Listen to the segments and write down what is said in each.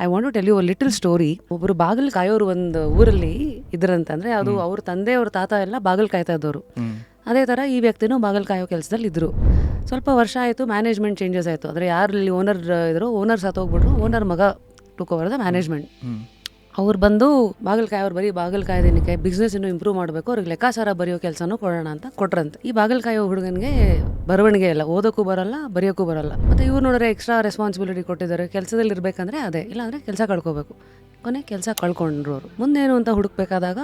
I want to tell you little story. ಒಬ್ಬರು ಬಾಗಿಲು ಕಾಯೋರು ಒಂದು ಊರಲ್ಲಿ ಇದ್ರಂತಂದ್ರೆ ಅದು ಅವ್ರ ತಂದೆ ಅವ್ರ ತಾತ ಎಲ್ಲ ಬಾಗಿಲು ಕಾಯ್ತಾ ಇದ್ದವರು. ಅದೇ ಥರ ಈ ವ್ಯಕ್ತಿನೂ ಬಾಗಿಲು ಕಾಯೋ ಕೆಲಸದಲ್ಲಿ ಇದ್ದರು. ಸ್ವಲ್ಪ ವರ್ಷ ಆಯಿತು, ಮ್ಯಾನೇಜ್ಮೆಂಟ್ ಚೇಂಜಸ್ ಆಯಿತು. ಅಂದರೆ ಯಾರಲ್ಲಿ ಓನರ್ ಇದ್ರು, ಓನರ್ ಸತ್ತೋಗ್ಬಿಟ್ರು, ಓನರ್ ಮಗ ಟುಕ್ ಓವರ್ ದ ಮ್ಯಾನೇಜ್ಮೆಂಟ್. ಅವ್ರು ಬಂದು ಬಾಗಲಕಾಯಿ ಬರೀ ಬಾಗಲಕಾಯ್ದೇನಕ್ಕೆ ಬಿಸ್ನೆಸ್ ಇನ್ನೂ ಇಂಪ್ರೂವ್ ಮಾಡಬೇಕು, ಅವ್ರಿಗೆ ಲೆಕ್ಕಾಚಾರ ಬರೆಯೋ ಕೆಲಸನೂ ಕೊಡೋಣ ಅಂತ ಕೊಟ್ರಂತೆ. ಈ ಬಾಗಲಕಾಯಿ ಹುಡುಗನಿಗೆ ಬರವಣಿಗೆ ಇಲ್ಲ, ಓದೋಕ್ಕೂ ಬರಲ್ಲ, ಬರೆಯೋಕ್ಕೂ ಬರಲ್ಲ. ಮತ್ತು ಇವ್ರು ನೋಡಿದ್ರೆ ಎಕ್ಸ್ಟ್ರಾ ರೆಸ್ಪಾನ್ಸಿಬಿಲಿಟಿ ಕೊಟ್ಟಿದ್ದಾರೆ, ಕೆಲಸದಲ್ಲಿ ಇರಬೇಕಂದ್ರೆ ಅದೇ, ಇಲ್ಲಾಂದರೆ ಕೆಲಸ ಕಳ್ಕೋಬೇಕು. ಕೊನೆ ಕೆಲಸ ಕಳ್ಕೊಂಡ್ರು ಅವರು. ಮುಂದೇನು ಅಂತ ಹುಡುಕ್ಬೇಕಾದಾಗ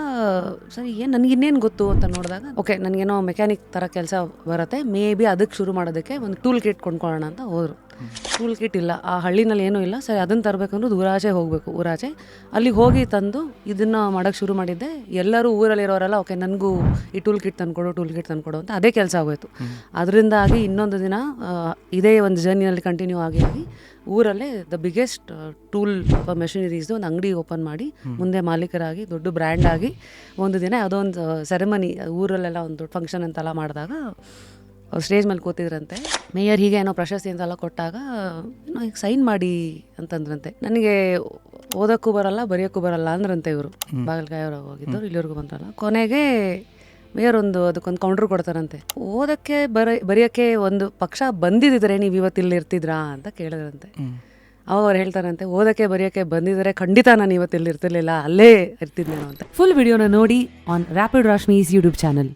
ಸರಿ ಏನು ನನಗೆ ಇನ್ನೇನು ಗೊತ್ತು ಅಂತ ನೋಡಿದಾಗ ಓಕೆ ನನಗೇನೋ ಮೆಕ್ಯಾನಿಕ್ ಥರ ಕೆಲಸ ಬರುತ್ತೆ, ಮೇ ಬಿ ಅದಕ್ಕೆ ಶುರು ಮಾಡೋದಕ್ಕೆ ಒಂದು ಟೂಲ್ ಕಿಟ್ ಕೊಂಡ್ಕೊಳ್ಳೋಣ ಅಂತ ಹೋದರು. ಟೂಲ್ ಕಿಟ್ ಇಲ್ಲ, ಆ ಹಳ್ಳಿನಲ್ಲಿ ಏನೂ ಇಲ್ಲ. ಸರಿ ಅದನ್ನು ತರಬೇಕಂದ್ರೆ ಊರಾಚೆ ಹೋಗಬೇಕು. ಊರಾಚೆ ಅಲ್ಲಿಗೆ ಹೋಗಿ ತಂದು ಇದನ್ನು ಮಾಡೋಕ್ಕೆ ಶುರು ಮಾಡಿದ್ದೆ. ಎಲ್ಲರೂ ಊರಲ್ಲಿರೋರೆಲ್ಲ ಓಕೆ ನನಗೂ ಈ ಟೂಲ್ ಕಿಟ್ ತಂದ್ಕೊಡು ಅಂತ ಅದೇ ಕೆಲಸ ಆಗೋಯ್ತು. ಅದರಿಂದಾಗಿ ಇನ್ನೊಂದು ದಿನ ಇದೇ ಒಂದು ಜರ್ನಿಯಲ್ಲಿ ಕಂಟಿನ್ಯೂ ಆಗಿ ಊರಲ್ಲೇ ದ ಬಿಗ್ಗೆಸ್ಟ್ ಟೂಲ್ ಮೆಷಿನರೀಸ್ದು ಒಂದು ಅಂಗಡಿ ಓಪನ್ ಮಾಡಿ ಮುಂದೆ ಮಾಲೀಕರಾಗಿ ದೊಡ್ಡ ಬ್ರ್ಯಾಂಡ್ ಆಗಿ ಒಂದು ದಿನ ಯಾವುದೋ ಒಂದು ಸೆರೆಮನಿ ಊರಲ್ಲೆಲ್ಲ ಒಂದು ದೊಡ್ಡ ಫಂಕ್ಷನ್ ಅಂತೆಲ್ಲ ಮಾಡಿದಾಗ ಅವ್ರು ಸ್ಟೇಜ್ ಮೇಲೆ ಕೂತಿದ್ರಂತೆ. ಮೇಯರ್ ಹೀಗೆ ಏನೋ ಪ್ರಶಸ್ತಿ ಅಂತೆಲ್ಲ ಕೊಟ್ಟಾಗ ಏನೋ ಈಗ ಸೈನ್ ಮಾಡಿ ಅಂತಂದ್ರಂತೆ. ನನಗೆ ಓದೋಕ್ಕೂ ಬರಲ್ಲ, ಬರೆಯೋಕ್ಕೂ ಬರಲ್ಲ ಅಂದ್ರಂತೆ ಇವರು. ಬಾಗಲಕಾಯಿಯವರು ಹೋಗಿದ್ದವ್ರು, ಇಲ್ಲಿವರೆಗೂ ಬಂದ್ರಲ್ಲ. ಕೊನೆಗೆ ಮೇಯರ್ ಅದಕ್ಕೊಂದು ಕೌಂಟ್ರ್ ಕೊಡ್ತಾರಂತೆ. ಓದಕ್ಕೆ ಬರೆಯೋಕ್ಕೆ ಒಂದು ಪಕ್ಷ ಬಂದಿದ್ದರೆ ನೀವು ಇವತ್ತು ಇಲ್ಲಿ ಇರ್ತಿದ್ರಾ ಅಂತ ಕೇಳಿದ್ರಂತೆ. ಅವಾಗ ಅವ್ರು ಹೇಳ್ತಾರಂತೆ, ಓದಕ್ಕೆ ಬರೆಯೋಕ್ಕೆ ಬಂದಿದ್ರೆ ಖಂಡಿತ ನಾನು ಇವತ್ತು ಇಲ್ಲಿ ಇರ್ತಿರ್ಲಿಲ್ಲ, ಅಲ್ಲೇ ಇರ್ತಿದ್ನೇನೋ ಅಂತ. ಫುಲ್ ವಿಡಿಯೋನ ನೋಡಿ ಆನ್ ರ್ಯಾಪಿಡ್ ರಾಶ್ಮೀಸ್ ಯೂಟ್ಯೂಬ್ ಚಾನಲ್.